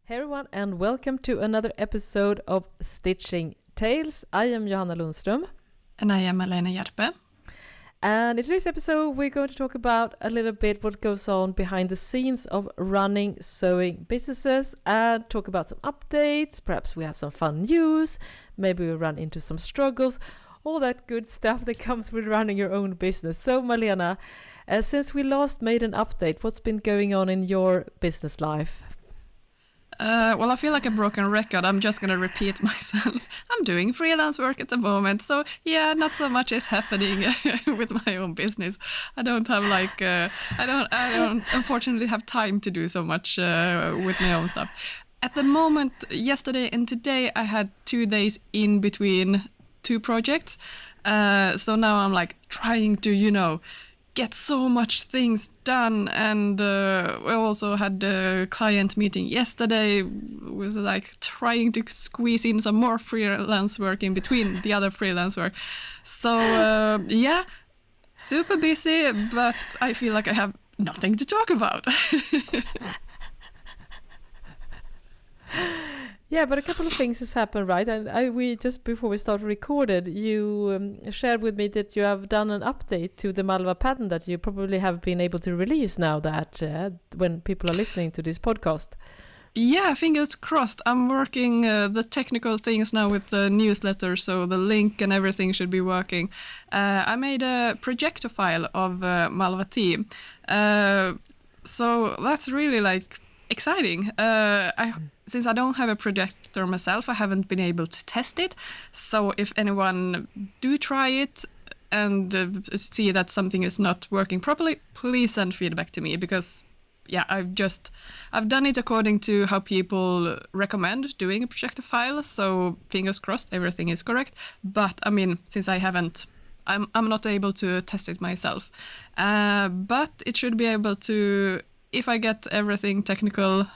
Hey everyone, and welcome to another episode of Stitching Tales. I am Johanna Lundström. And I am Malena Hjerpe. And in today's episode, we're going to talk about a little bit what goes on behind the scenes of running sewing businesses and talk about some updates. Perhaps we have some fun news. Maybe we'll run into some struggles. All that good stuff that comes with running your own business. So Malena, since we last made an update, what's been going on in your business life? Well, I feel like a broken record. I'm just going to repeat myself. I'm doing freelance work at the moment. So, yeah, not so much is happening with my own business. I don't have I don't unfortunately have time to do so much with my own stuff. At the moment, yesterday and today, I had 2 days in between 2 projects. So now I'm like trying to, get so much things done, and we also had a client meeting yesterday. Was like trying to squeeze in some more freelance work in between the other freelance work. So yeah, super busy, but I feel like I have nothing to talk about. Yeah, but a couple of things has happened, right? And we just before we started recorded, you shared with me that you have done an update to the Malva pattern that you probably have been able to release now that when people are listening to this podcast. Yeah, fingers crossed. I'm working the technical things now with the newsletter, so the link and everything should be working. I made a projector file of Malva Tee. So that's really exciting. Since I don't have a projector myself, I haven't been able to test it. So if anyone do try it and see that something is not working properly, please send feedback to me, because yeah, I've done it according to how people recommend doing a projector file. So fingers crossed, everything is correct. But I mean, since I'm not able to test it myself. But it should be able to, if I get everything technical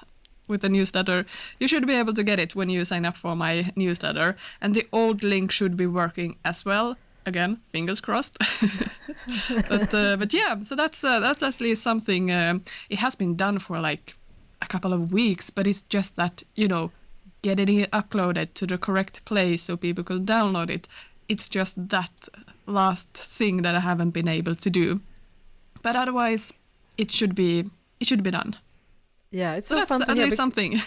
with the newsletter, you should be able to get it when you sign up for my newsletter. And the old link should be working as well. Again, fingers crossed. but yeah, so that's at least something. It has been done for like a couple of weeks, but it's just that, getting it uploaded to the correct place so people can download it. It's just that last thing that I haven't been able to do. But otherwise, it should be done. Yeah, it's so so fun to hear. At least something.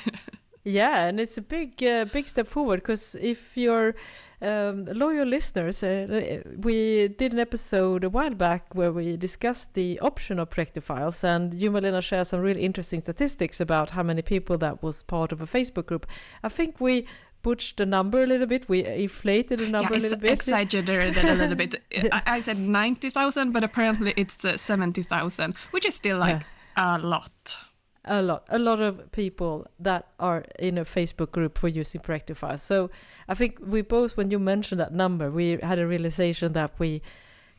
Yeah, and it's a big step forward, because if you're loyal listeners, we did an episode a while back where we discussed the option of projector files, and you, Malena, shared some really interesting statistics about how many people that was part of a Facebook group. I think we butched the number a little bit. We inflated the number a little bit. Exaggerated a little bit. I said 90,000, but apparently it's 70,000, which is still a lot. A lot of people that are in a Facebook group for using projector files. So I think we both, when you mentioned that number, we had a realization that we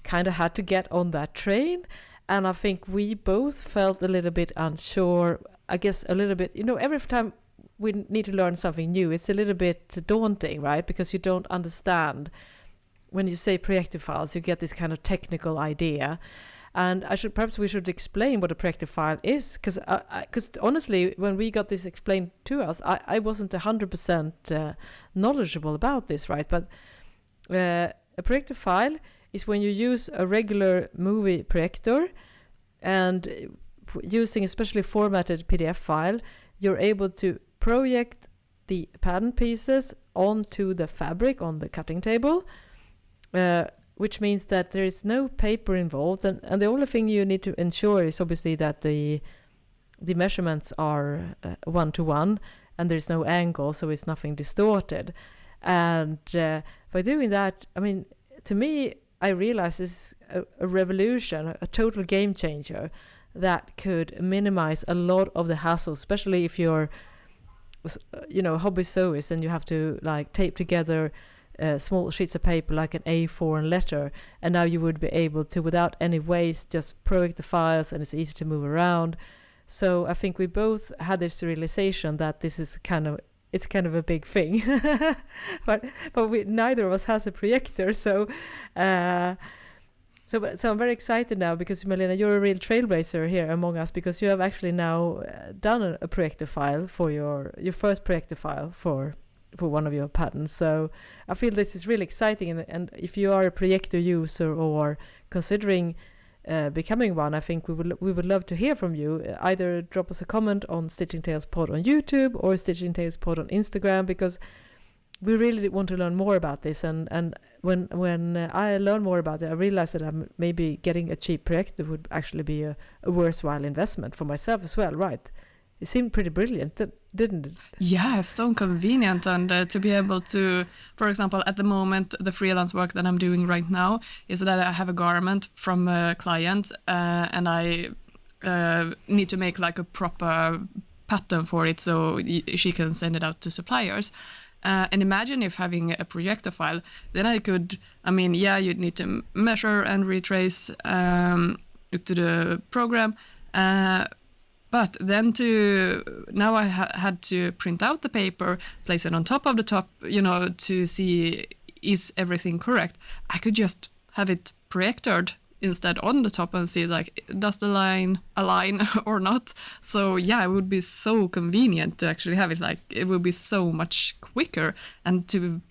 kind of had to get on that train. And I think we both felt a little bit unsure. I guess a little bit, every time we need to learn something new, it's a little bit daunting, right? Because you don't understand. When you say projector files, you get this kind of technical idea. And perhaps we should explain what a projector file is, because honestly, when we got this explained to us, I wasn't 100% knowledgeable about this, right? But a projector file is when you use a regular movie projector, and using a specially formatted PDF file, you're able to project the pattern pieces onto the fabric on the cutting table, which means that there is no paper involved, and the only thing you need to ensure is obviously that the measurements are 1-to-1, and there's no angle, so it's nothing distorted. And by doing that, I mean, to me, I realize this is a revolution, a total game changer that could minimize a lot of the hassle, especially if you're, hobby sewist and you have to tape together small sheets of paper like an A4 and letter, and now you would be able to, without any waste, just project the files, and it's easy to move around. So I think we both had this realization that this is kind of a big thing. but neither of us has a projector, so So I'm very excited now because Malena, you're a real trailblazer here among us, because you have actually now done a projector file for your first projector file for one of your patterns. So I feel this is really exciting, and if you are a projector user or considering becoming one, I think we would love to hear from you. Either drop us a comment on Stitching Tales Pod on YouTube or Stitching Tales Pod on Instagram, because we really want to learn more about this, and when I learn more about it, I realize that maybe getting a cheap projector would actually be a worthwhile investment for myself as well, right? It seemed pretty brilliant, didn't it? Yeah, so convenient, and to be able to, for example, at the moment, the freelance work that I'm doing right now is that I have a garment from a client, and I need to make like a proper pattern for it so she can send it out to suppliers. And imagine if having a projector file, then you'd need to measure and retrace to the program. But then now I had to print out the paper, place it on top of the top, to see is everything correct. I could just have it projectored instead on the top and see like, does the line align or not. So yeah, it would be so convenient to actually have it, like it would be so much quicker, and to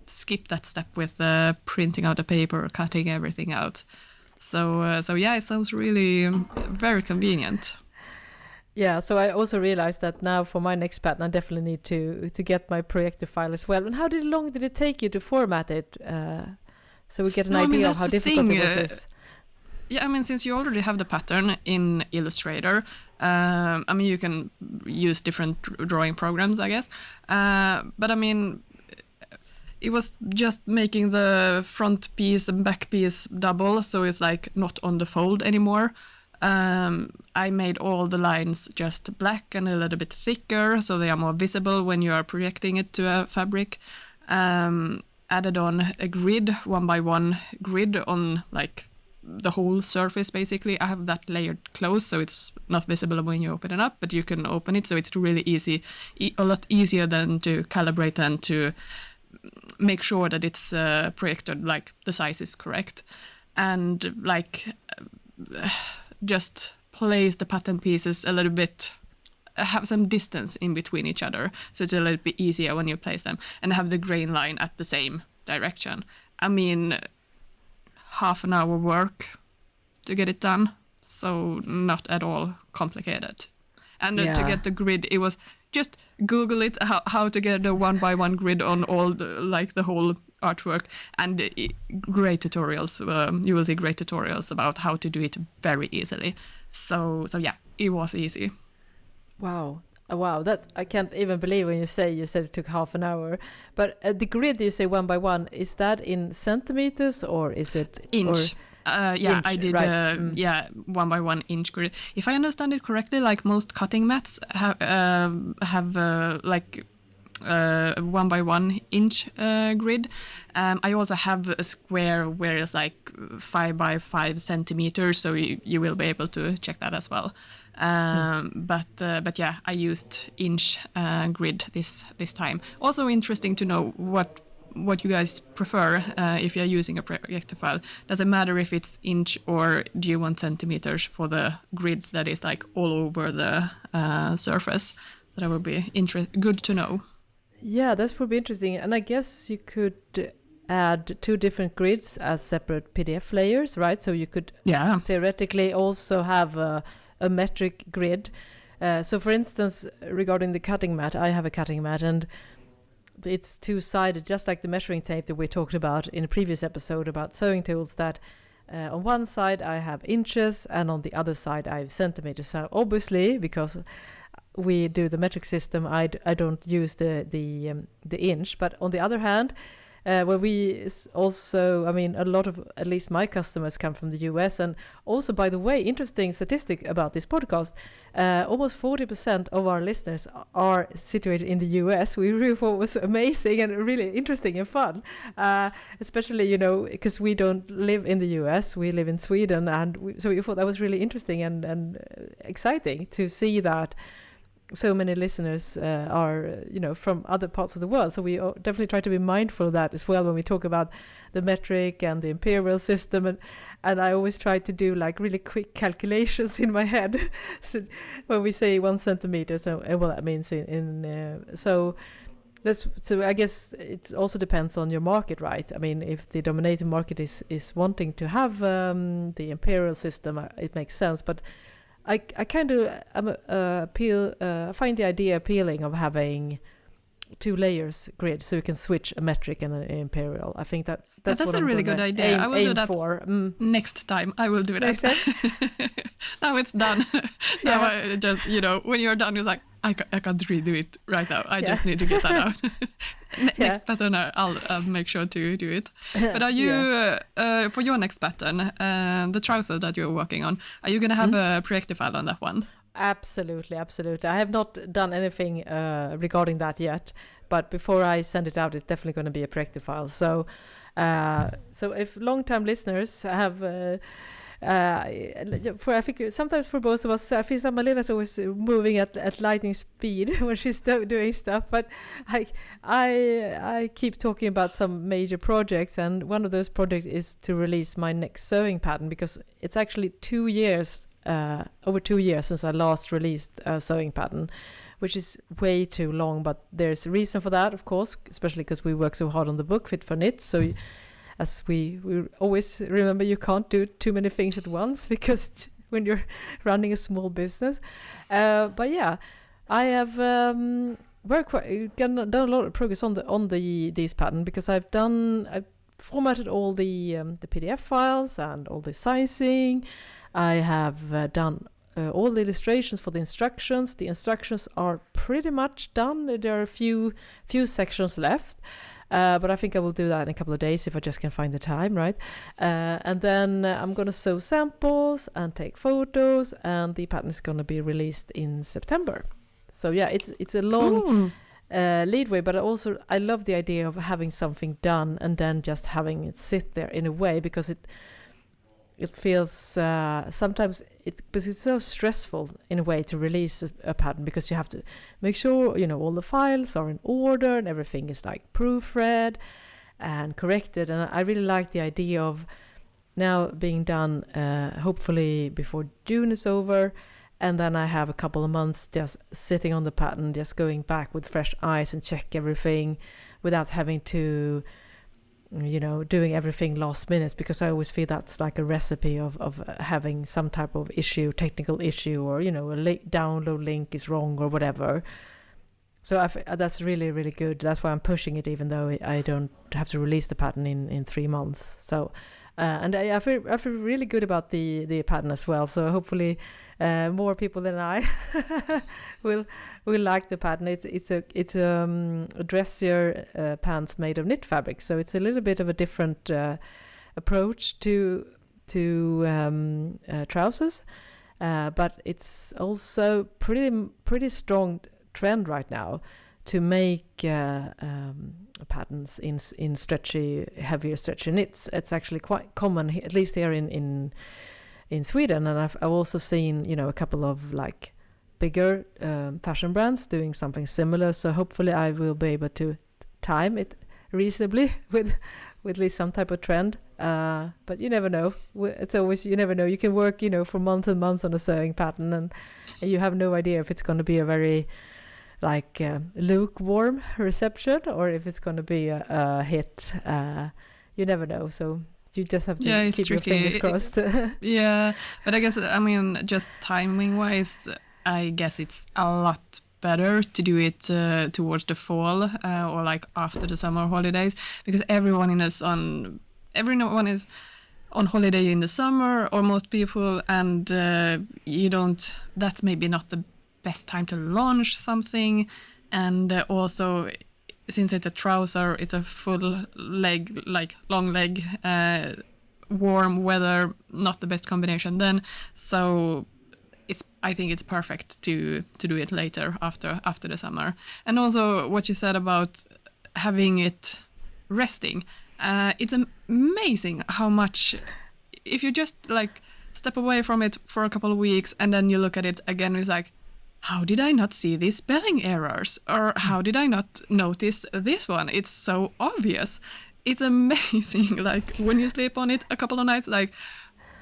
skip that step with printing out the paper, cutting everything out. So it sounds really very convenient. Yeah, so I also realized that now for my next pattern I definitely need to get my projector file as well. And how long did it take you to format it, so we get an idea of how difficult it was? Yeah, since you already have the pattern in Illustrator, you can use different drawing programs, I guess. But it was just making the front piece and back piece double, so it's like not on the fold anymore. I made all the lines just black and a little bit thicker, so they are more visible when you are projecting it to a fabric. Added on a grid, 1x1 grid on like the whole surface basically. I have that layered closed, so it's not visible when you open it up, but you can open it, so it's really easy, a lot easier than to calibrate and to make sure that it's projected like the size is correct. And just place the pattern pieces a little bit, have some distance in between each other, so it's a little bit easier when you place them, and have the grain line at the same direction. Half an hour work to get it done, so not at all complicated. And to get the grid, it was just Google it, how to get a 1x1 grid on all the whole artwork, and great tutorials. You will see great tutorials about how to do it very easily. So yeah, it was easy. Wow, that I can't even believe when you said it took half an hour. But the grid you say 1x1, is that in centimeters or is it inch? Inch, I did right. 1x1 inch grid. If I understand it correctly, like most cutting mats have 1x1 inch grid. I also have a square where it's like 5x5 centimeters, so you will be able to check that as well. But yeah, I used inch grid this time. Also interesting to know what you guys prefer if you're using a projector file. Does it matter if it's inch or do you want centimeters for the grid that is like all over the surface? That would be good to know. Yeah, that would be interesting. And I guess you could add 2 different grids as separate PDF layers, right? So you could theoretically also have a metric grid. So for instance, regarding the cutting mat, I have a cutting mat and it's 2-sided, just like the measuring tape that we talked about in a previous episode about sewing tools, that on one side I have inches and on the other side I have centimeters. So obviously, because we do the metric system, I don't use the inch. But on the other hand, where we also, a lot of, at least my customers come from the US. And also, by the way, interesting statistic about this podcast, almost 40% of our listeners are situated in the US. We really thought it was amazing and really interesting and fun, especially, because we don't live in the US, we live in Sweden. And so we thought that was really interesting and exciting to see that so many listeners are, from other parts of the world. So we definitely try to be mindful of that as well when we talk about the metric and the imperial system. And I always try to do like really quick calculations in my head. So when we say 1 centimeter, so what that means so I guess it also depends on your market, right? I mean, if the dominating market is wanting to have the imperial system, it makes sense. But I kind of find the idea appealing of having 2 layers grid, so you can switch a metric and an imperial. I think that's a really good idea. I will do that next time. I will do that. Now it's done. Now I just, when you're done, it's like, I can't redo it right now. I just need to get that out. Next pattern, I'll make sure to do it. But are you, for your next pattern, the trouser that you're working on, are you going to have a projector file on that one? Absolutely. I have not done anything regarding that yet, but before I send it out, it's definitely going to be a projector file. So if long-time listeners have... I think sometimes for both of us, I feel that Malena's always moving at lightning speed when she's doing stuff. But I keep talking about some major projects, and one of those projects is to release my next sewing pattern, because it's actually 2 years, over 2 years since I last released a sewing pattern, which is way too long. But there's a reason for that, of course, especially because we work so hard on the book Fit for Knit. So as we always remember, you can't do too many things at once, because when you're running a small business. But yeah, I have done a lot of progress on these pattern, because I've formatted all the PDF files and all the sizing. I have done all the illustrations for the instructions. The instructions are pretty much done. There are a few sections left. But I think I will do that in a couple of days if I just can find the time, right? And then I'm going to sew samples and take photos, and the pattern is going to be released in September. So yeah, it's a long leadway, but I love the idea of having something done and then just having it sit there in a way, because it feels sometimes because it's so stressful in a way to release a pattern, because you have to make sure all the files are in order and everything is like proofread and corrected. And I really like the idea of now being done hopefully before June is over, and then I have a couple of months just sitting on the pattern, just going back with fresh eyes and check everything without having to doing everything last minute, because I always feel that's like a recipe of having some type of technical issue, or a download link is wrong or whatever. So that's really, really good. That's why I'm pushing it, even though I don't have to release the pattern in 3 months. So and I feel really good about the pattern as well. So hopefully more people than I will like the pattern. It's a dressier pants made of knit fabric, so it's a little bit of a different approach to trousers, but it's also pretty strong trend right now to make patterns in heavier stretchy knits. It's actually quite common, at least here in Sweden, and I've also seen a couple of like bigger fashion brands doing something similar. So hopefully I will be able to time it reasonably with at least some type of trend. But you never know. It's always, you never know. You can work for months and months on a sewing pattern, and you have no idea if it's going to be a very lukewarm reception or if it's going to be a hit. You never know. So you just have to keep your fingers crossed. Yeah, but I guess, just timing-wise, I guess it's a lot better to do it towards the fall or like after the summer holidays, because everyone is on holiday in the summer, or most people, and that's maybe not the best time to launch something. And also, since it's a trouser, it's a full leg, like long leg, warm weather, not the best combination then. So I think it's perfect to do it later after the summer. And also what you said about having it resting, it's amazing how much, if you just like step away from it for a couple of weeks and then you look at it again, it's like, how did I not see these spelling errors? Or how did I not notice this one? It's so obvious. It's amazing. Like when you sleep on it a couple of nights, like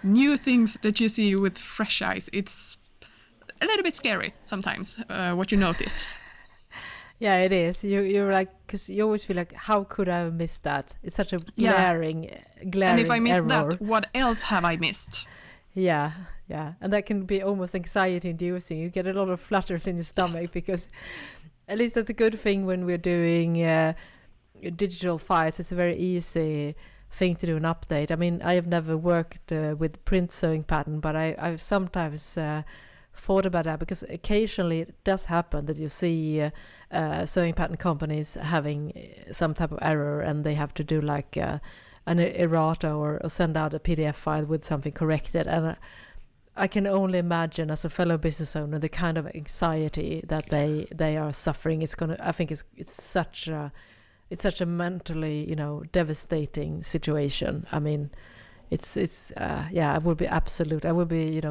new things that you see with fresh eyes. It's a little bit scary sometimes what you notice. Yeah, it is. You're like, because you always feel like, how could I have missed that? It's such a glaring And if I missed error. that, what else have I missed? Yeah, and that can be almost anxiety-inducing. You get a lot of flutters in your stomach because, at least that's a good thing when we're doing digital files. It's a very easy thing to do an update. I mean, I have never worked with print sewing pattern, but I've sometimes thought about that because occasionally it does happen that you see sewing pattern companies having some type of error and they have to do like an errata or send out a PDF file with something corrected. And I can only imagine, as a fellow business owner, the kind of anxiety that they are suffering. I think it's such a mentally, devastating situation. I mean, I would be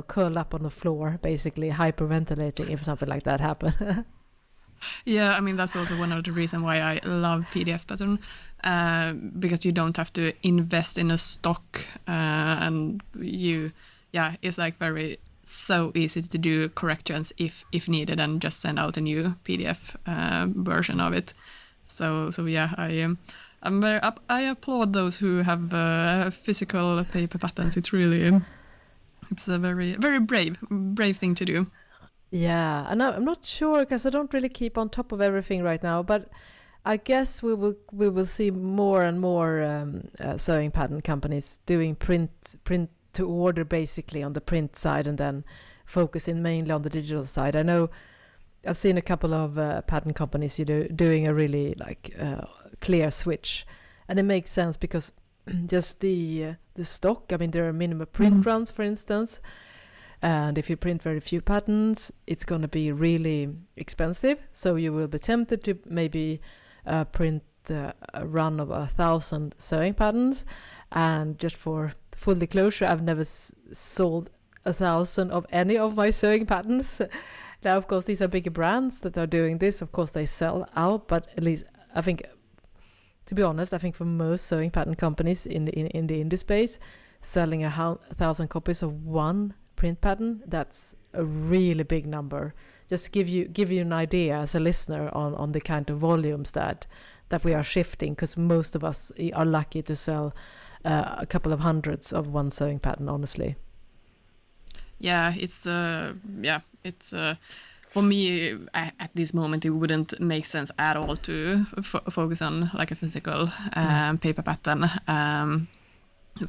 curled up on the floor, basically hyperventilating if something like that happened. Yeah, I mean, that's also one of the reasons why I love PDF pattern, because you don't have to invest in a stock, and it's like so easy to do corrections if needed and just send out a new PDF version of it. So yeah, I applaud those who have physical paper patterns. It's a very, very brave thing to do. Yeah, and I'm not sure because I don't really keep on top of everything right now, but I guess we will see more and more sewing pattern companies doing print to order basically on the print side and then focusing mainly on the digital side. I know I've seen a couple of pattern companies doing a really clear switch, and it makes sense because just the stock. I mean, there are minimum print runs, for instance. And if you print very few patterns, it's going to be really expensive. So you will be tempted to maybe print a run of 1,000 sewing patterns. And just for full disclosure, I've never sold 1,000 of any of my sewing patterns. Now, of course, these are bigger brands that are doing this. Of course, they sell out. But at least, I think, to be honest, I think for most sewing pattern companies in the indie space, selling 1,000 copies of one print pattern, that's a really big number. Just to give you an idea as a listener on the kind of volumes that we are shifting, because most of us are lucky to sell a couple of hundreds of one sewing pattern, honestly. Yeah, it's for me at this moment it wouldn't make sense at all to focus on like a physical paper pattern.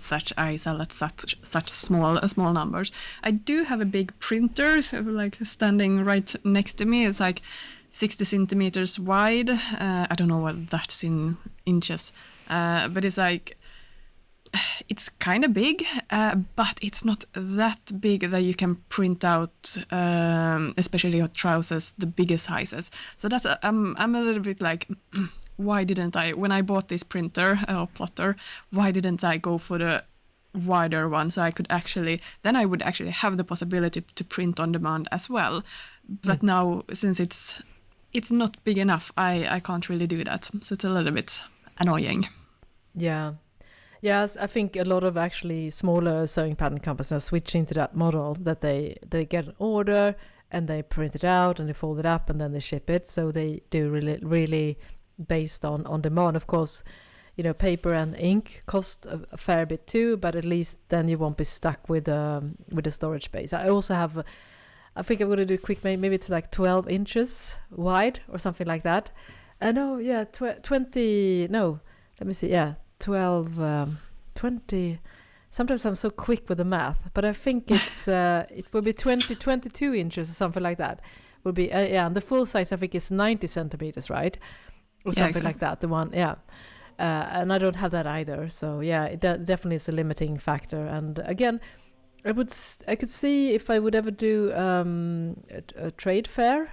Such I sell at such small numbers. I do have a big printer like standing right next to me. It's like 60 centimeters wide. I don't know what that's in inches, but it's like it's kind of big, but it's not that big that you can print out, especially your trousers, the biggest sizes. So that's I'm a little bit like. Why didn't I, when I bought this printer or plotter, why didn't I go for the wider one so I would actually have the possibility to print on demand as well. But now, since it's not big enough, I can't really do that. So it's a little bit annoying. Yeah. Yes, I think a lot of actually smaller sewing pattern companies are switching to that model that they get an order and they print it out and they fold it up and then they ship it. So they do really based on demand. Of course, paper and ink cost a fair bit too, but at least then you won't be stuck with the storage space. I also have, I think I'm going to do quick, maybe it's like 12 inches wide or something like that. 20, no, let me see, 12, 20, sometimes I'm so quick with the math, but I think it's it will be 22 inches or something like that. Will be, and the full size I think is 90 centimeters, right? Or something like that, the one, and I don't have that either, so it definitely is a limiting factor. And again, I could see if I would ever do a trade fair,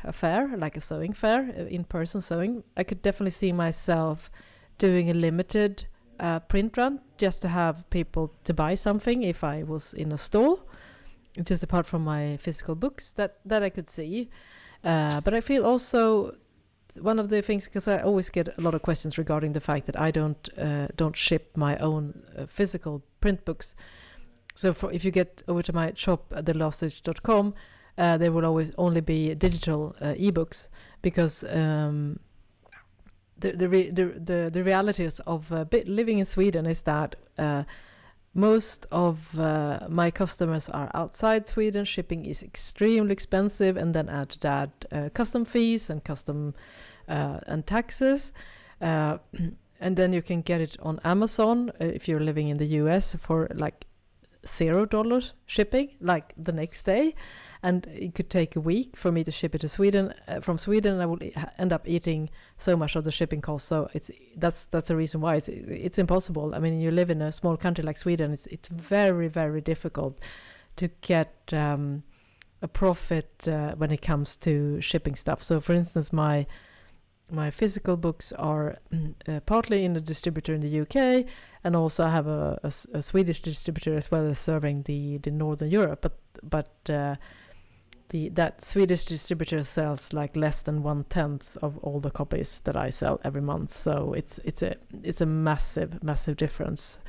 like a sewing fair, in-person sewing, I could definitely see myself doing a limited print run just to have people to buy something if I was in a stall, just apart from my physical books, that I could see. But I feel also one of the things, because I always get a lot of questions regarding the fact that I don't ship my own physical print books. So if you get over to my shop at thelaststitch.com, there will always only be digital ebooks, because the realities of living in Sweden is that most of my customers are outside Sweden. Shipping is extremely expensive, and then add to that custom fees and custom and taxes. And then you can get it on Amazon if you're living in the US for like $0 shipping, like the next day. And it could take a week for me to ship it to Sweden. From Sweden, and I will end up eating so much of the shipping cost. So that's a reason why it's impossible. I mean, you live in a small country like Sweden. It's very, very difficult to get a profit when it comes to shipping stuff. So, for instance, my physical books are partly in a distributor in the UK, and also I have a Swedish distributor as well as serving the Northern Europe. But that Swedish distributor sells like less than 1/10 of all the copies that I sell every month. So it's a massive difference.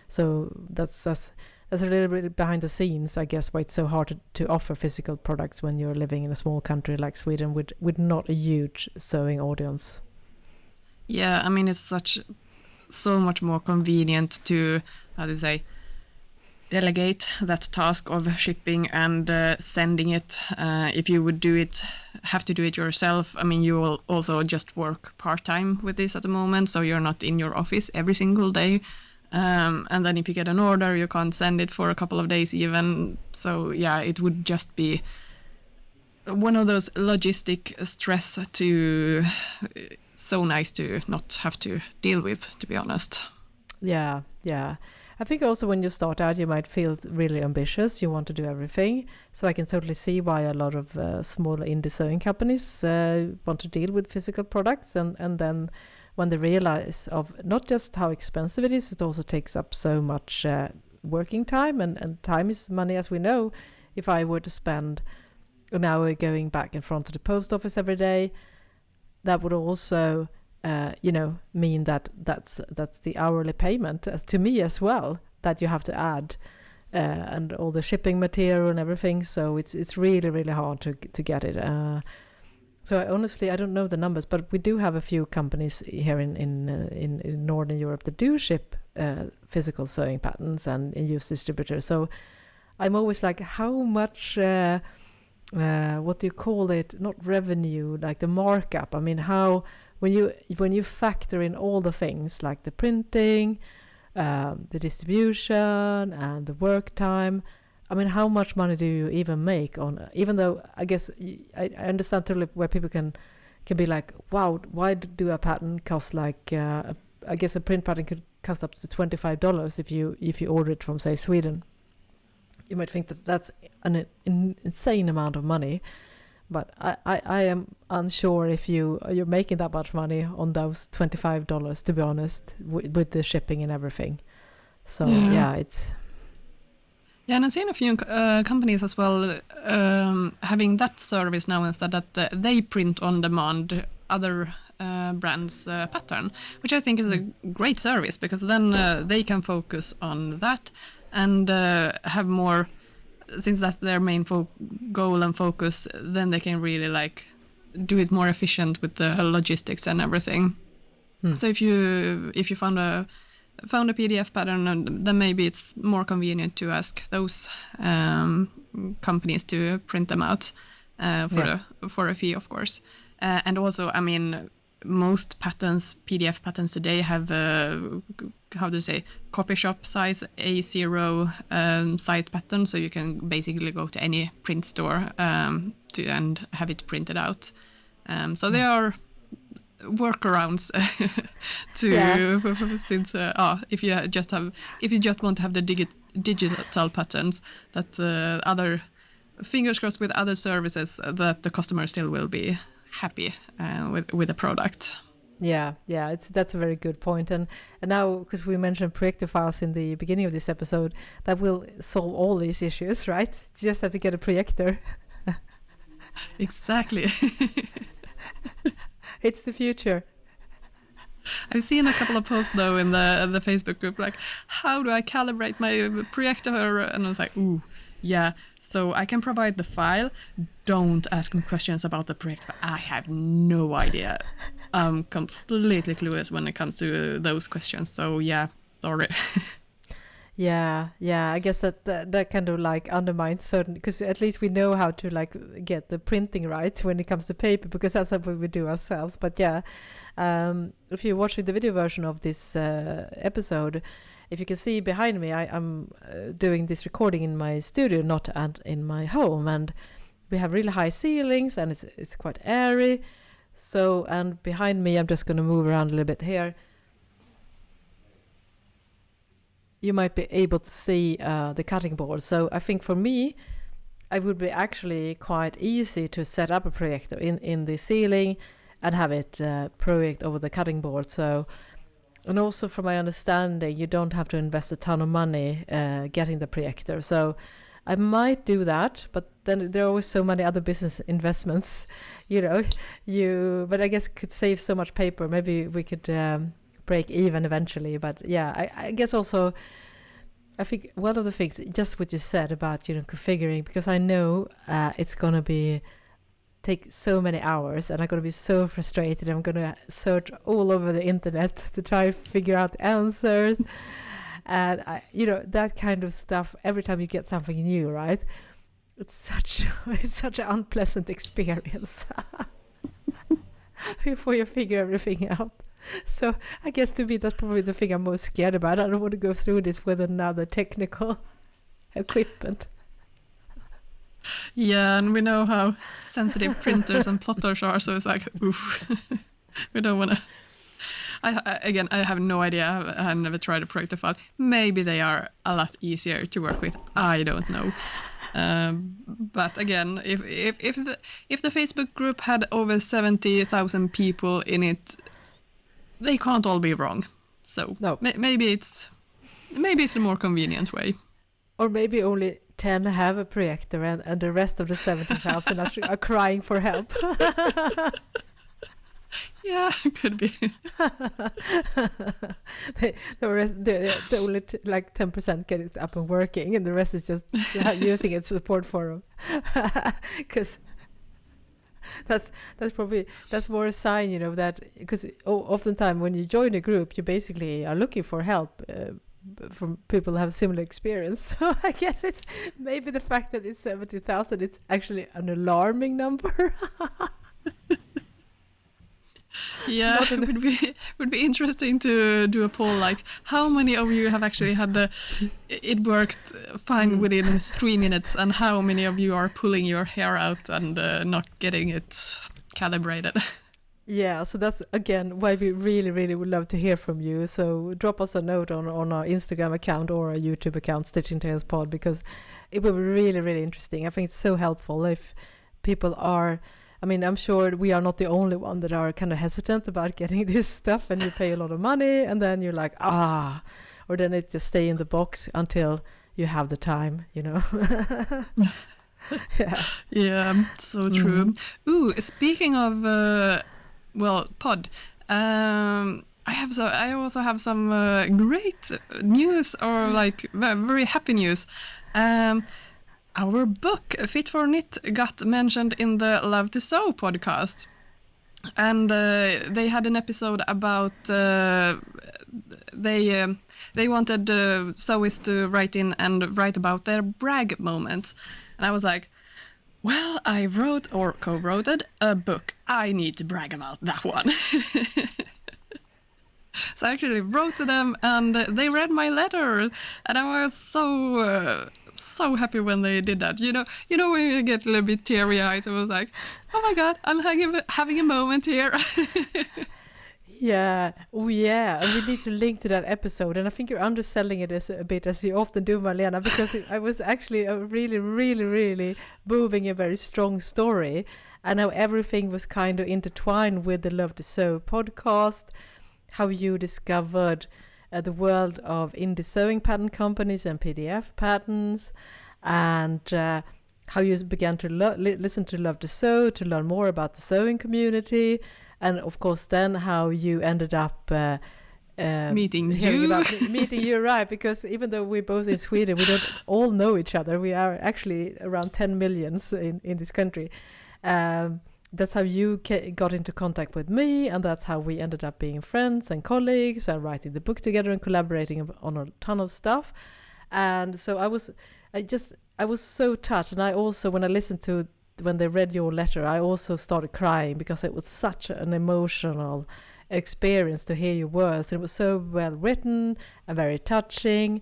So that's a little bit behind the scenes, I guess, why it's so hard to offer physical products when you're living in a small country like Sweden with not a huge sewing audience. Yeah, I mean, it's so much more convenient to, how do you say, delegate that task of shipping and sending it. If you would have to do it yourself, I mean, you will also just work part-time with this at the moment, so you're not in your office every single day. And then if you get an order, you can't send it for a couple of days even. So yeah, it would just be one of those logistic stress so nice to not have to deal with, to be honest. Yeah. I think also when you start out, you might feel really ambitious. You want to do everything. So I can totally see why a lot of small indie sewing companies want to deal with physical products. And then when they realize of not just how expensive it is, it also takes up so much working time. And time is money, as we know. If I were to spend an hour going back and front to the post office every day, that would also mean that's the hourly payment as to me as well that you have to add, and all the shipping material and everything. So it's really, really hard to get it. So I don't know the numbers, but we do have a few companies here in Northern Europe that do ship physical sewing patterns and use distributors. So I'm always like, how much? What do you call it? Not revenue, like the markup. I mean, how when you factor in all the things like the printing, the distribution, and the work time. I mean, how much money do you even make on? Even though I guess I understand totally where people can be like, wow, why do a pattern cost like? I guess a print pattern could cost up to $25 if you order it from, say, Sweden. You might think that that's an insane amount of money, but I am unsure if you're making that much money on those $25, to be honest, with the shipping and everything. So it's. Yeah, and I've seen a few companies as well having that service now instead, that they print on demand other brands' pattern, which I think is a great service, because then they can focus on that and have more, since that's their main goal and focus, then they can really like do it more efficient with the logistics and everything. So if you found a PDF pattern, then maybe it's more convenient to ask those companies to print them out for a fee, of course. And also, I mean, most PDF patterns today have copy shop size A0 size pattern, so you can basically go to any print store and have it printed out. So there are workarounds since if you just want to have the digital patterns, that other, fingers crossed, with other services, that the customer still will be happy with the product. That's a very good point. And now, because we mentioned projector files in the beginning of this episode, that will solve all these issues, right? You just have to get a projector. Exactly. It's the future. I've seen a couple of posts though in the Facebook group, like, how do I calibrate my projector? And I was like, ooh, yeah. So I can provide the file. Don't ask me questions about the projector. I have no idea. I'm completely clueless when it comes to those questions. So yeah, sorry. Yeah, I guess that kind of like undermines certain, because at least we know how to like get the printing right when it comes to paper, because that's something we do ourselves. But yeah, if you're watching the video version of this episode, if you can see behind me, I'm doing this recording in my studio, not in my home, and we have really high ceilings and it's quite airy. So, and behind me, I'm just going to move around a little bit here. You might be able to see the cutting board. So I think for me, it would be actually quite easy to set up a projector in the ceiling and have it project over the cutting board. So, and also from my understanding, you don't have to invest a ton of money getting the projector. So I might do that, but then there are always so many other business investments, but I guess could save so much paper. Maybe we could break even eventually. But yeah, I guess also, I think one of the things, just what you said about, configuring, because I know it's going to take so many hours and I'm going to be so frustrated. I'm going to search all over the internet to try to figure out the answers. And that kind of stuff, every time you get something new, right? It's such an unpleasant experience before you figure everything out. So I guess to me, that's probably the thing I'm most scared about. I don't want to go through this with another technical equipment. Yeah, and we know how sensitive printers and plotters are, so it's like, oof. We don't want to... I have no idea. I've never tried a projector file. Maybe they are a lot easier to work with. I don't know. But again, if the Facebook group had over 70,000 people in it, they can't all be wrong. So no. Maybe it's a more convenient way. Or maybe only 10 have a projector and the rest of the 70,000 are crying for help. Yeah, could be. the only like 10% get it up and working, and the rest is just using its support forum. Because that's more a sign, that, because oftentimes when you join a group, you basically are looking for help from people who have similar experience. So I guess it's maybe the fact that it's 70,000, it's actually an alarming number. Yeah, it would be interesting to do a poll, like how many of you have actually had it worked fine within 3 minutes, and how many of you are pulling your hair out and not getting it calibrated. Yeah, so that's again why we really, really would love to hear from you. So drop us a note on our Instagram account or our YouTube account, Stitching Tales Pod, because it will be really, really interesting. I think it's so helpful if people are... I mean, I'm sure we are not the only one that are kind of hesitant about getting this stuff, and you pay a lot of money and then you're like, or then it just stay in the box until you have the time, Yeah, so true. Ooh, speaking of, pod, I also have some great news, or like very happy news. Our book, Fit for Knit, got mentioned in the Love to Sew podcast. And they had an episode about... they wanted sewists to write in and write about their brag moments. And I was like, well, I wrote or co-wrote a book. I need to brag about that one. So I actually wrote to them, and they read my letter. And I was so happy when they did that. You know when you get a little bit teary eyes. I was like, oh my god, I'm having a moment here. Yeah, and we need to link to that episode, and I think you're underselling it a bit, as you often do, Malena, because I was actually a really, really, really moving, a very strong story, and how everything was kind of intertwined with the Love to Sew podcast, how you discovered the world of indie sewing pattern companies and PDF patterns, and how you began to listen to Love to Sew, to learn more about the sewing community, and of course then how you ended up meeting you. Meeting you, right? Because even though we're both in Sweden, we don't all know each other. We are actually around 10 millions in this country. That's how you got into contact with me, and that's how we ended up being friends and colleagues and writing the book together and collaborating on a ton of stuff. And so I was so touched. And I also, when they read your letter, I also started crying because it was such an emotional experience to hear your words. It was so well written and very touching.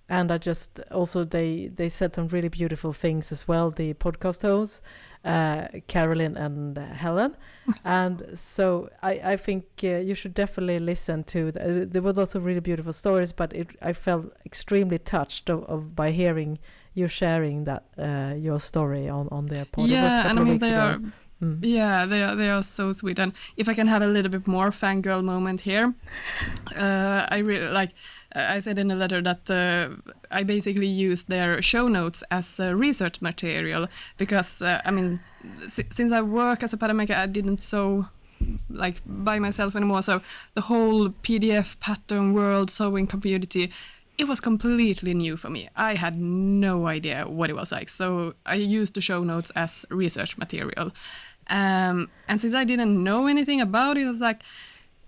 And I just also, they said some really beautiful things as well, the podcast hosts, Carolyn and Helen. And so I think you should definitely listen to there were also really beautiful stories, but I felt extremely touched by hearing you sharing that your story on their podcast. Yeah, and I mean they are. Yeah, they are so sweet. And if I can have a little bit more fangirl moment here, I really like. I said in a letter that I basically used their show notes as research material because I mean, since I work as a pattern maker, I didn't sew like by myself anymore. So the whole PDF pattern world sewing community, it was completely new for me. I had no idea what it was like. So I used the show notes as research material. And since I didn't know anything about it, I was like,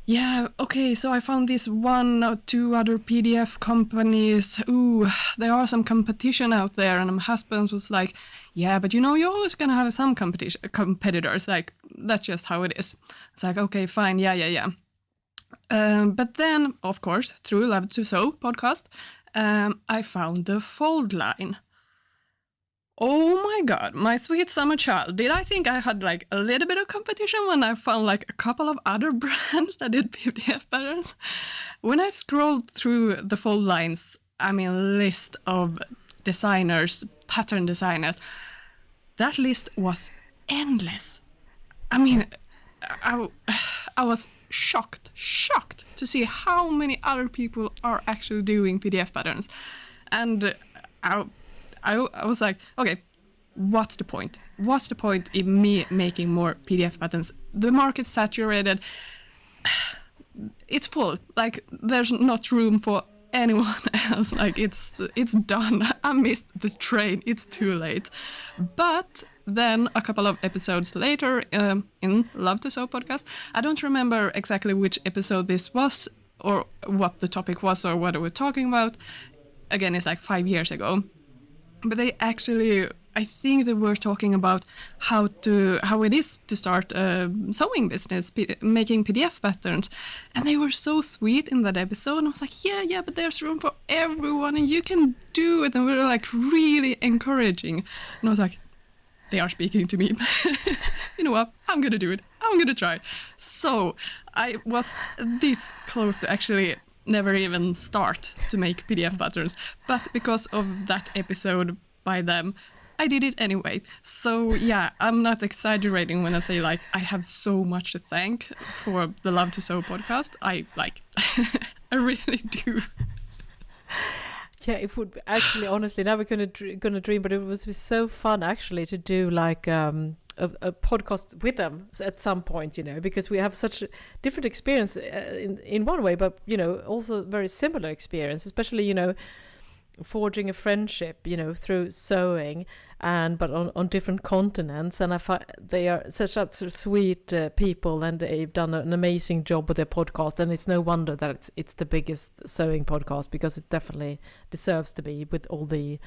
yeah, okay, so I found this 1 or 2 other PDF companies. Ooh, there are some competition out there. And my husband was like, yeah, but you're always going to have some competitors. Like, that's just how it is. It's like, okay, fine, yeah. But then, of course, through Love to Sew podcast, I found the fold line. Oh my god, my sweet summer child. Did I think I had like a little bit of competition when I found like a couple of other brands that did PDF patterns? When I scrolled through the fold lines, I mean list of designers, pattern designers, that list was endless. I mean, I was shocked to see how many other people are actually doing PDF patterns. And I was like, okay, what's the point? What's the point in me making more PDF patterns? The market's saturated. It's full. Like, there's not room for anyone else. Like, it's done. I missed the train. It's too late. But then a couple of episodes later in Love to Sew podcast, I don't remember exactly which episode this was or what the topic was or what we were talking about. Again, it's like 5 years ago. But they actually, I think they were talking about how it is to start a sewing business, making PDF patterns. And they were so sweet in that episode. And I was like, yeah, but there's room for everyone and you can do it. And we were like really encouraging. And I was like, they are speaking to me. You know what? I'm going to do it. I'm going to try. So I was this close to actually never even start to make PDF patterns, but because of that episode by them, I did it anyway. So yeah, I'm not exaggerating when I say like I have so much to thank for the Love to Sew podcast. I I really do. Yeah, it would actually, honestly, never gonna dream, but it would be so fun actually to do like a podcast with them at some point, because we have such a different experience in one way, but also very similar experience, especially forging a friendship through sewing, but on different continents. And I find they are such sweet people, and they've done an amazing job with their podcast, and it's no wonder that it's the biggest sewing podcast, because it definitely deserves to be, with all the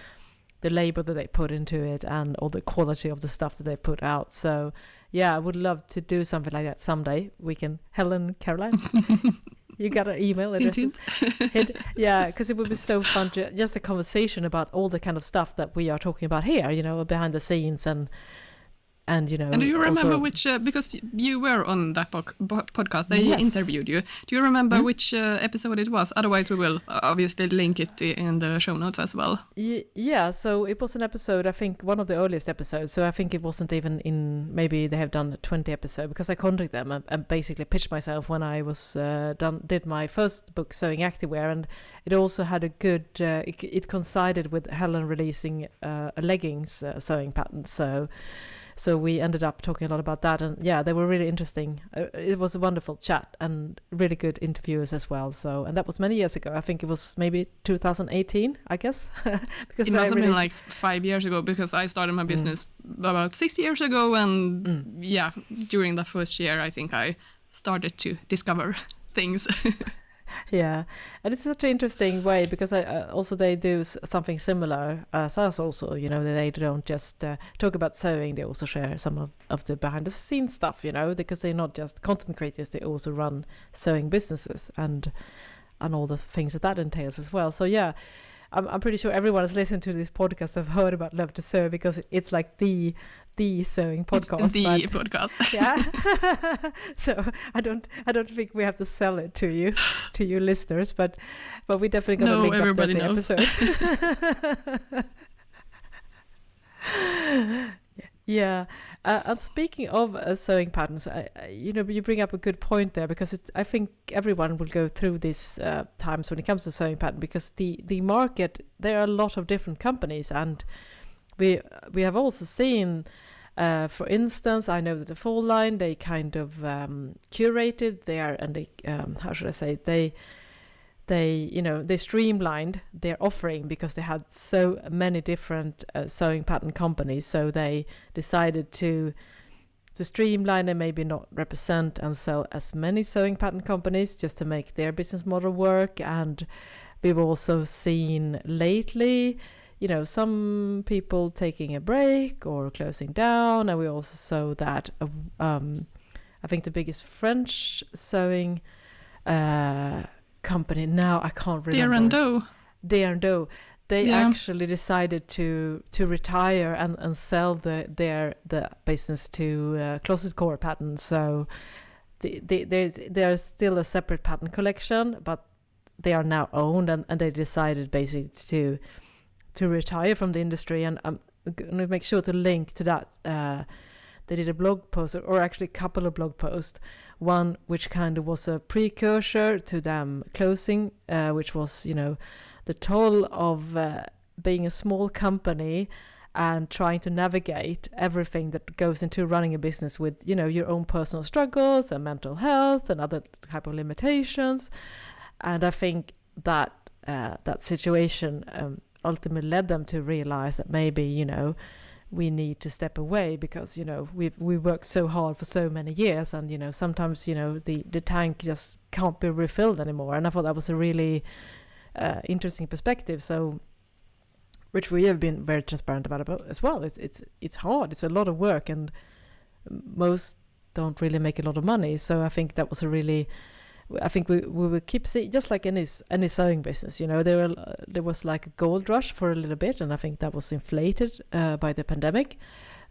labor that they put into it and all the quality of the stuff that they put out. So yeah, I would love to do something like that someday. We can, Helen, Caroline, you got our email addresses. Yeah, because it would be so fun to just a conversation about all the kind of stuff that we are talking about here, behind the scenes, and And you know, and do you remember also, which because you were on that podcast, they Yes. interviewed you. Do you remember which episode it was? Otherwise, we will obviously link it in the show notes as well. Yeah, so it was an episode, I think one of the earliest episodes, so I think it wasn't even in, maybe they have done a 20 episode, because I contacted them and basically pitched myself when I was did my first book, Sewing Activewear, and it also had a good, it coincided with Helen releasing a leggings sewing pattern, so we ended up talking a lot about that, and yeah, they were really interesting. It was a wonderful chat and really good interviewers as well. So, and that was many years ago. I think it was maybe 2018, I guess. Because it must have been like 5 years ago, because I started my business about 6 years ago, and yeah, during the first year, I think I started to discover things. Yeah, and it's such an interesting way, because also they do something similar as us also, you know, they don't just talk about sewing, they also share some of the behind the scenes stuff, you know, because they're not just content creators, they also run sewing businesses and all the things that entails as well. So yeah, I'm pretty sure everyone has listened to this podcast have heard about Love to Sew, because it's like the sewing podcast. It's the podcast. Yeah. So I don't think we have to sell it to you listeners, but we definitely gonna link up the episode. Yeah. And speaking of sewing patterns, you know, you bring up a good point there, because I think everyone will go through these times when it comes to sewing pattern, because the market, there are a lot of different companies, and we have also seen, for instance, I know that the Fall line, they kind of curated there, and they how should I say, they you know, they streamlined their offering, because they had so many different sewing pattern companies, so they decided to streamline and maybe not represent and sell as many sewing pattern companies, just to make their business model work. And we've also seen lately, you know, some people taking a break or closing down, and we also saw that I think the biggest French sewing company, now I can't remember. D&O. They actually decided to retire and sell their business to Closet Core Patterns. So there's still a separate pattern collection, but they are now owned, and they decided basically to retire from the industry. And I'm going to make sure to link to that. They did a blog post, or actually a couple of blog posts. One which kind of was a precursor to them closing, which was, you know, the toll of being a small company and trying to navigate everything that goes into running a business with, you know, your own personal struggles and mental health and other type of limitations. And I think that that situation ultimately led them to realize that maybe, you know, we need to step away, because, you know, we worked so hard for so many years, and, you know, sometimes, you know, the tank just can't be refilled anymore. And I thought that was a really interesting perspective, so which we have been very transparent about as well. It's hard, it's a lot of work, and most don't really make a lot of money. So I think that was a really, I think we will keep seeing, just like any sewing business, you know, there was like a gold rush for a little bit, and I think that was inflated by the pandemic,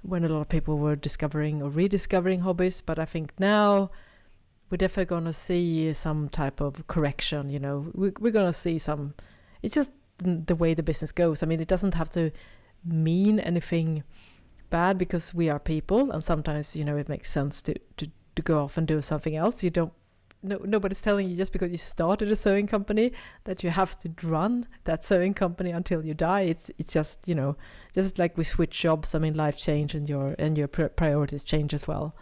when a lot of people were discovering or rediscovering hobbies. But I think now we're definitely going to see some type of correction, you know, we're going to see some, it's just the way the business goes. I mean, it doesn't have to mean anything bad, because we are people, and sometimes, you know, it makes sense to go off and do something else. You don't, nobody's telling you just because you started a sewing company that you have to run that sewing company until you die. It's just, you know, just like we switch jobs, I mean, life change, and your priorities change as well.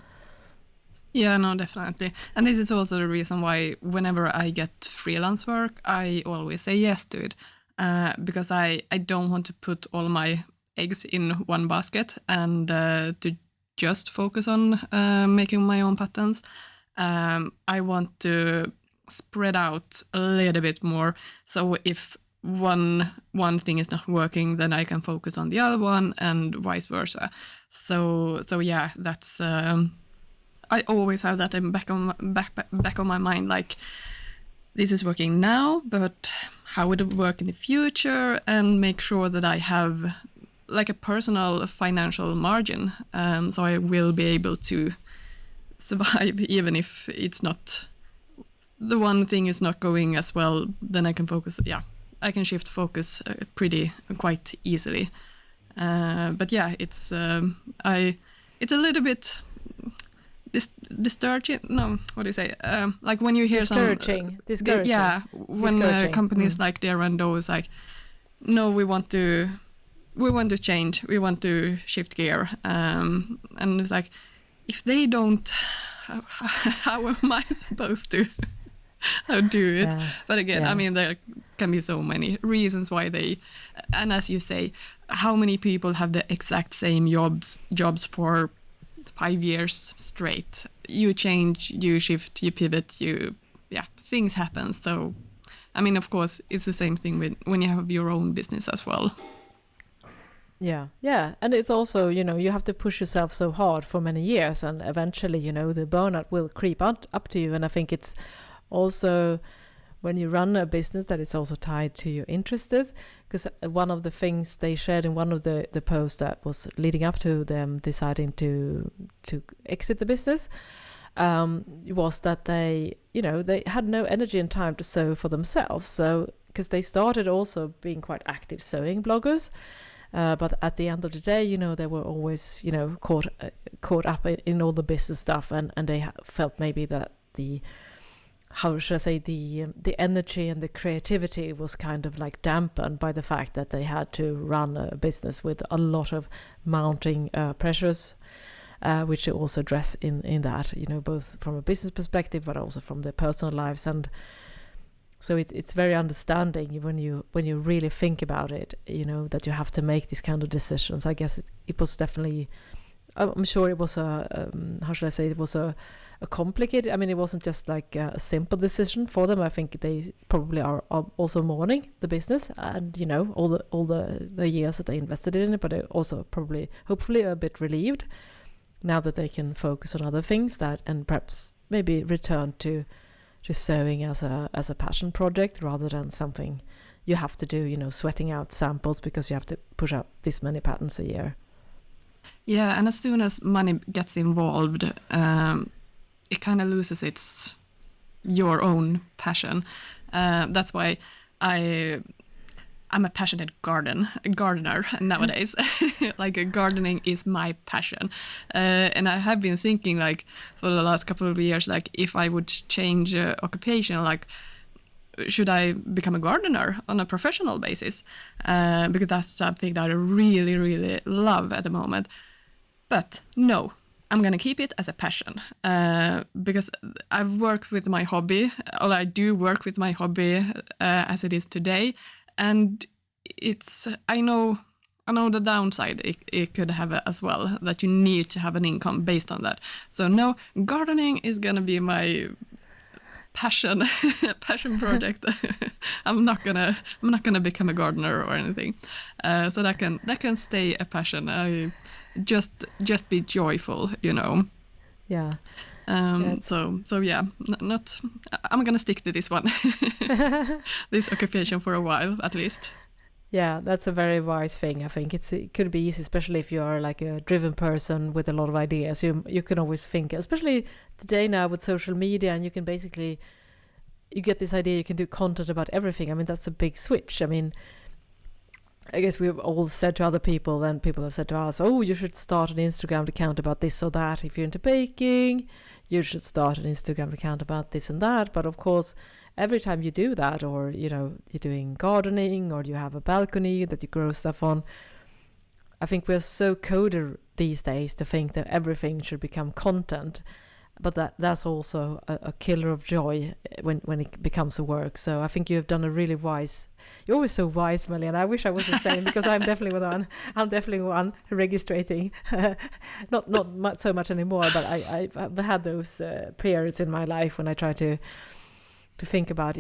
Yeah, no, definitely. And this is also the reason why whenever I get freelance work, I always say yes to it, because I don't want to put all my eggs in one basket and to just focus on making my own patterns. I want to spread out a little bit more. So if one thing is not working, then I can focus on the other one, and vice versa. So yeah, that's I always have that in back on my mind, like, this is working now, but how would it work in the future, and make sure that I have like a personal financial margin, so I will be able to survive even if it's not, the one thing is not going as well. Then I can focus. Yeah, I can shift focus quite easily. But yeah, it's it's a little bit discouraging. No, what do you say? Like when you hear discouraging. Yeah, when companies like there and those like, no, we want to change, we want to shift gear, and it's like, if they don't, how am I supposed to do it? Yeah. But again, I mean, there can be so many reasons why they, and as you say, how many people have the exact same jobs for 5 years straight? You change, you shift, you pivot, things happen. So, I mean, of course, it's the same thing when you have your own business as well. Yeah. And it's also, you have to push yourself so hard for many years, and eventually, the burnout will creep up to you. And I think it's also, when you run a business, that it's also tied to your interests. Because one of the things they shared in one of the posts that was leading up to them deciding to exit the business was that they had no energy and time to sew for themselves. So, because they started also being quite active sewing bloggers, but at the end of the day, they were always, caught up in all the business stuff, and they felt maybe that the energy and the creativity was kind of like dampened by the fact that they had to run a business with a lot of mounting pressures, which they also address in that, both from a business perspective, but also from their personal lives. And so it's very understanding when you really think about it, that you have to make these kind of decisions. I guess it was definitely, I'm sure it was it was a complicated, I mean, it wasn't just like a simple decision for them. I think they probably are also mourning the business and, all the years that they invested in it, but they're also probably, hopefully, a bit relieved now that they can focus on other things and perhaps maybe return to sewing as a passion project rather than something you have to do, sweating out samples because you have to push out this many patterns a year. Yeah, and as soon as money gets involved, it kind of loses your own passion. That's why I'm a passionate gardener nowadays. Like gardening is my passion, and I have been thinking like for the last couple of years, like if I would change occupation, like should I become a gardener on a professional basis? Because that's something that I really, really love at the moment. But no, I'm going to keep it as a passion, because I've worked with my hobby, or I do work with my hobby as it is today. And I know the downside it could have as well, that you need to have an income based on that. So no, gardening is going to be my passion project. I'm not gonna become a gardener or anything. So that can stay a passion. I just be joyful, Yeah. So yeah, not. I'm gonna stick to this one, this occupation for a while at least. Yeah, that's a very wise thing. I think it could be easy, especially if you are like a driven person with a lot of ideas. You can always think, especially today now with social media, and you can basically, you get this idea you can do content about everything. I mean, that's a big switch. I mean, I guess we've all said to other people, and people have said to us, oh, you should start an Instagram account about this or that. If you're into baking, you should start an Instagram account about this and that. But of course, every time you do that, or you're doing gardening, or you have a balcony that you grow stuff on, I think we're so coded these days to think that everything should become content, but that's also a killer of joy when it becomes a work. So I think you have done a really wise. You're always so wise, Malena. I wish I was the same, because I'm definitely one registrating. not so much anymore, but I've had those periods in my life when I try to think about,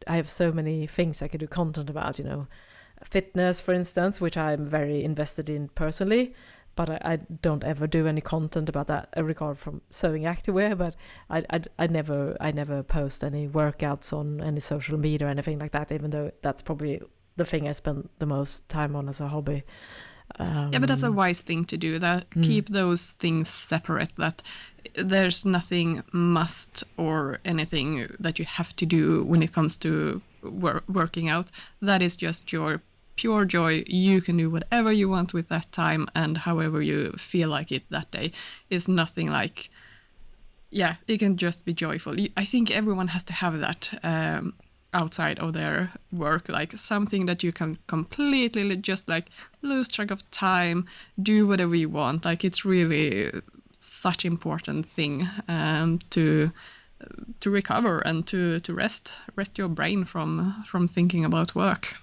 I have so many things I could do content about, fitness, for instance, which I'm very invested in personally, but I don't ever do any content about that, regard from sewing activewear, but I never post any workouts on any social media or anything like that, even though that's probably the thing I spend the most time on as a hobby. Yeah, but that's a wise thing to do. That keep those things separate. That there's nothing must or anything that you have to do when it comes to working out. That is just your pure joy. You can do whatever you want with that time and however you feel like it that day. Is nothing like, yeah, it can just be joyful. I think everyone has to have that outside of their work, like something that you can completely just like lose track of time, do whatever you want. Like it's really such important thing to recover and to rest your brain from thinking about work.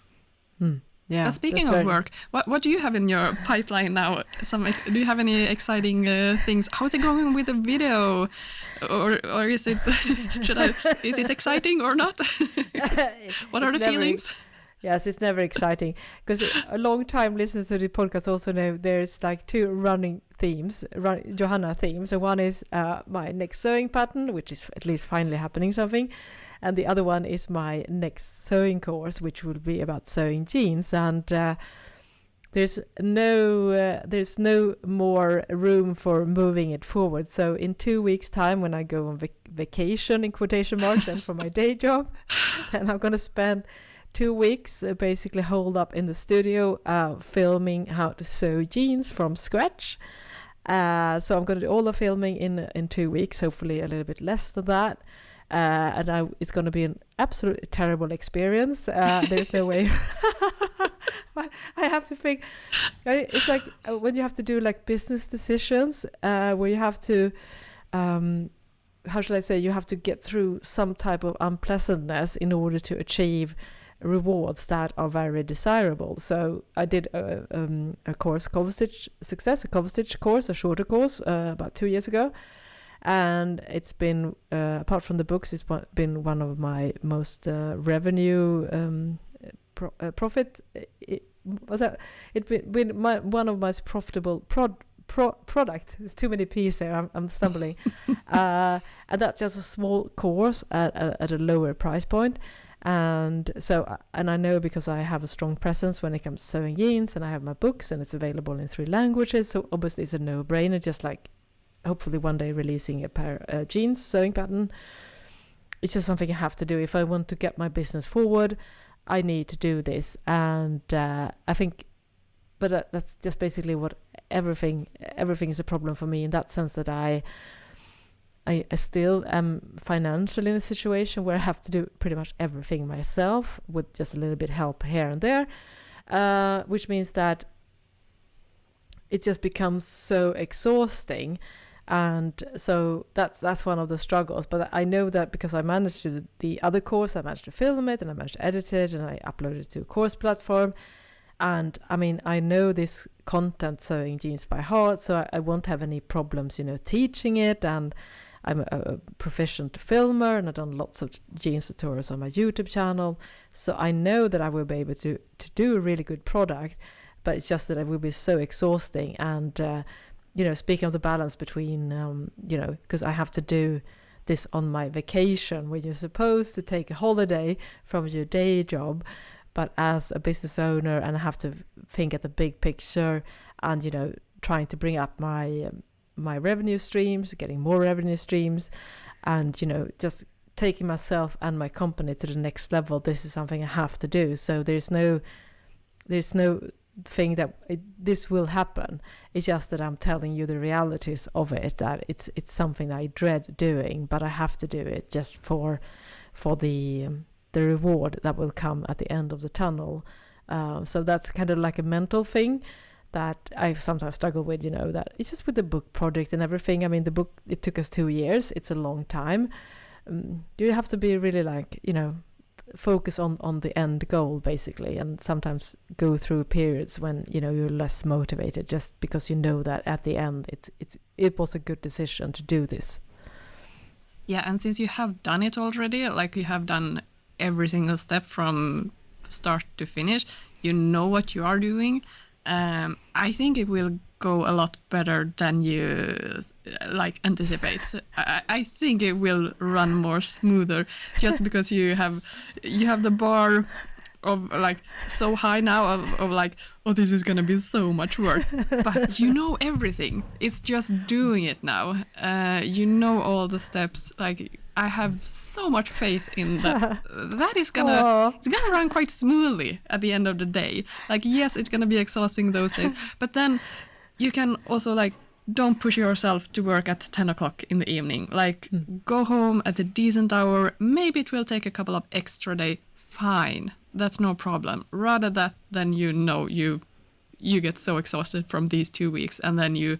Yeah. But speaking of work, what do you have in your pipeline now? Do you have any exciting things? How's it going with the video? Or is it is it exciting or not? What are the feelings? Yes, it's never exciting because a long time listeners to the podcast also know there's like two running themes, Johanna themes. So one is my next sewing pattern, which is at least finally happening something. And the other one is my next sewing course, which will be about sewing jeans. And there's no more room for moving it forward. So in 2 weeks' time, when I go on vacation in quotation marks and for my day job, and I'm going to spend 2 weeks basically holed up in the studio filming how to sew jeans from scratch. So I'm going to do all the filming in 2 weeks, hopefully a little bit less than that. And it's going to be an absolutely terrible experience. There's no way. I have to think. It's like when you have to do like business decisions, where you have to, how shall I say, you have to get through some type of unpleasantness in order to achieve rewards that are very desirable. So I did a course, Cover Stitch Success, a cover stitch course, a shorter course, about 2 years ago. And it's been, apart from the books, it's been one of my most revenue profit. It's been one of my most profitable product. There's too many P's there. I'm stumbling. And that's just a small course at a lower price point. And so, and I know because I have a strong presence when it comes to sewing jeans, and I have my books, and it's available in 3 languages. So obviously, it's a no-brainer. Just like hopefully one day releasing a pair of jeans sewing pattern. It's just something I have to do. If I want to get my business forward, I need to do this. And I think, but that's just basically what everything is a problem for me in that sense, that I still am financially in a situation where I have to do pretty much everything myself with just a little bit help here and there, which means that it just becomes so exhausting. And so that's one of the struggles. But I know that because I managed to the other course, I managed to film it and I managed to edit it and I uploaded it to a course platform. And I mean, I know this content, sewing jeans, by heart, so I won't have any problems, teaching it. And I'm a proficient filmer, and I've done lots of jeans tutorials on my YouTube channel. So I know that I will be able to do a really good product, but it's just that it will be so exhausting. And, speaking of the balance between, because I have to do this on my vacation when you're supposed to take a holiday from your day job, but as a business owner, and I have to think at the big picture and, trying to bring up my revenue streams, getting more revenue streams, and, just taking myself and my company to the next level. This is something I have to do. So there's no thing that this will happen. It's just that I'm telling you the realities of it, that it's something that I dread doing, but I have to do it just for the reward that will come at the end of the tunnel. So that's kind of like a mental thing that I sometimes struggle with, that it's just with the book project and everything. I mean, the book, it took us 2 years. It's a long time. You have to be really focus on the end goal, basically, and sometimes go through periods when, you're less motivated, just because that at the end it was a good decision to do this. Yeah, and since you have done it already, like you have done every single step from start to finish, you know what you are doing. I think it will go a lot better than you anticipate. I think it will run more smoother, just because you have the bar of like so high now of like, oh, this is gonna be so much work. But you know everything. It's just doing it now. You know all the steps. Like I have so much faith in that. That is gonna it's gonna run quite smoothly at the end of the day. Like yes, it's gonna be exhausting those days, but then you can also like don't push yourself to work at 10 o'clock in the evening. Like go home at a decent hour. Maybe it will take a couple of extra days. Fine, that's no problem. Rather that than you get so exhausted from these 2 weeks, and then you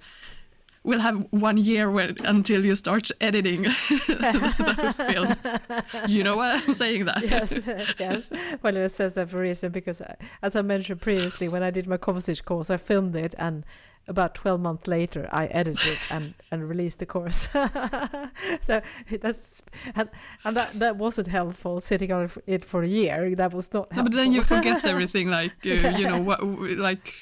will have 1 year until you start editing those films. You know why I'm saying that? Yes. Well, it says that for a reason, because as I mentioned previously, when I did my cover stitch course, I filmed it, and about 12 months later I edited it and released the course. So that's and that wasn't helpful, sitting on it for a year. That was not helpful. No, but then you forget everything, like you know what, like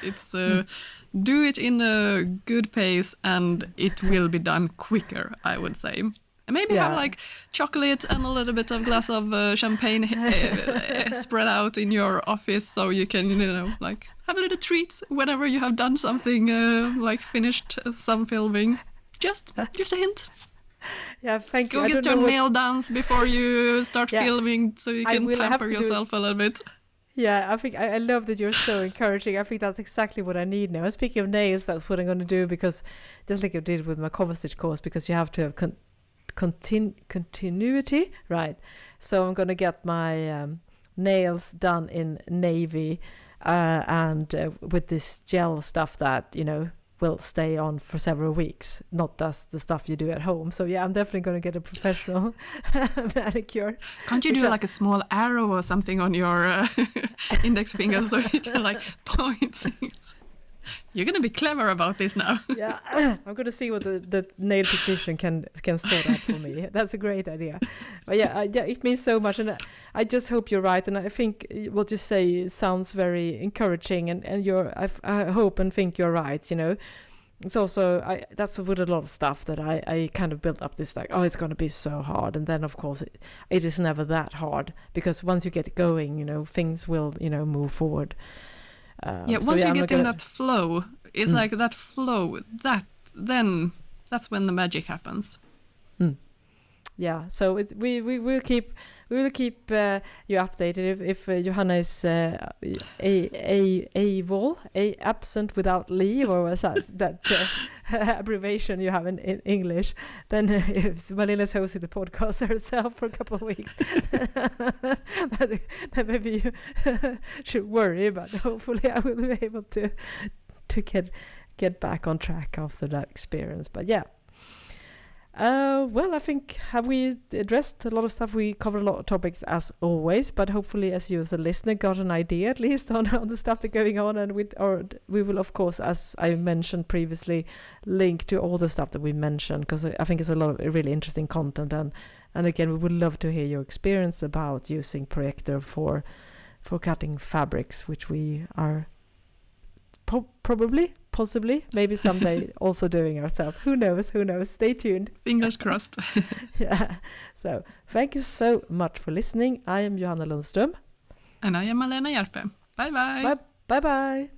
it's do it in a good pace and it will be done quicker, I would say. And maybe have like chocolate and a little bit of glass of champagne spread out in your office, so you can, like have a little treat whenever you have done something, like finished some filming. Just a hint. Yeah, thank you. Go get your nail dance before you start filming, so you can pamper yourself a little bit. Yeah, I think I love that you're so encouraging. I think that's exactly what I need now. Speaking of nails, that's what I'm going to do, because just like I did with my cover stitch course, because you have to have continuity, right? So I'm going to get my nails done in navy and with this gel stuff that, will stay on for several weeks, not just the stuff you do at home. So yeah, I'm definitely going to get a professional manicure. Can't you do like a small arrow or something on your index finger so you can like point things? You're going to be clever about this now. Yeah, I'm going to see what the nail technician can sort out for me. That's a great idea. But yeah, it means so much, and I just hope you're right. And I think what you say sounds very encouraging, and I hope and think you're right. It's also that's with a lot of stuff that I kind of built up this like, oh, it's going to be so hard, and then of course it is never that hard, because once you get going, things will move forward. Once you get in that flow, it's like that flow, then that's when the magic happens. Yeah, so we will keep you updated if Johanna is absent without leave, or was that abbreviation you have in English. Then if Malena's hosting the podcast herself for a couple of weeks, then maybe you should worry, but hopefully I will be able to get back on track after that experience. But yeah. Well, I think, have we addressed a lot of stuff? We covered a lot of topics as always, but hopefully as you as a listener got an idea at least on the stuff that's going on, and we will of course, as I mentioned previously, link to all the stuff that we mentioned, because I think it's a lot of really interesting content, and again, we would love to hear your experience about using Projector for cutting fabrics, which we are possibly, maybe someday also doing ourselves. Who knows? Stay tuned. Fingers crossed. Yeah. So thank you so much for listening. I am Johanna Lundström. And I am Malena Hjerpe. Bye bye. Bye bye.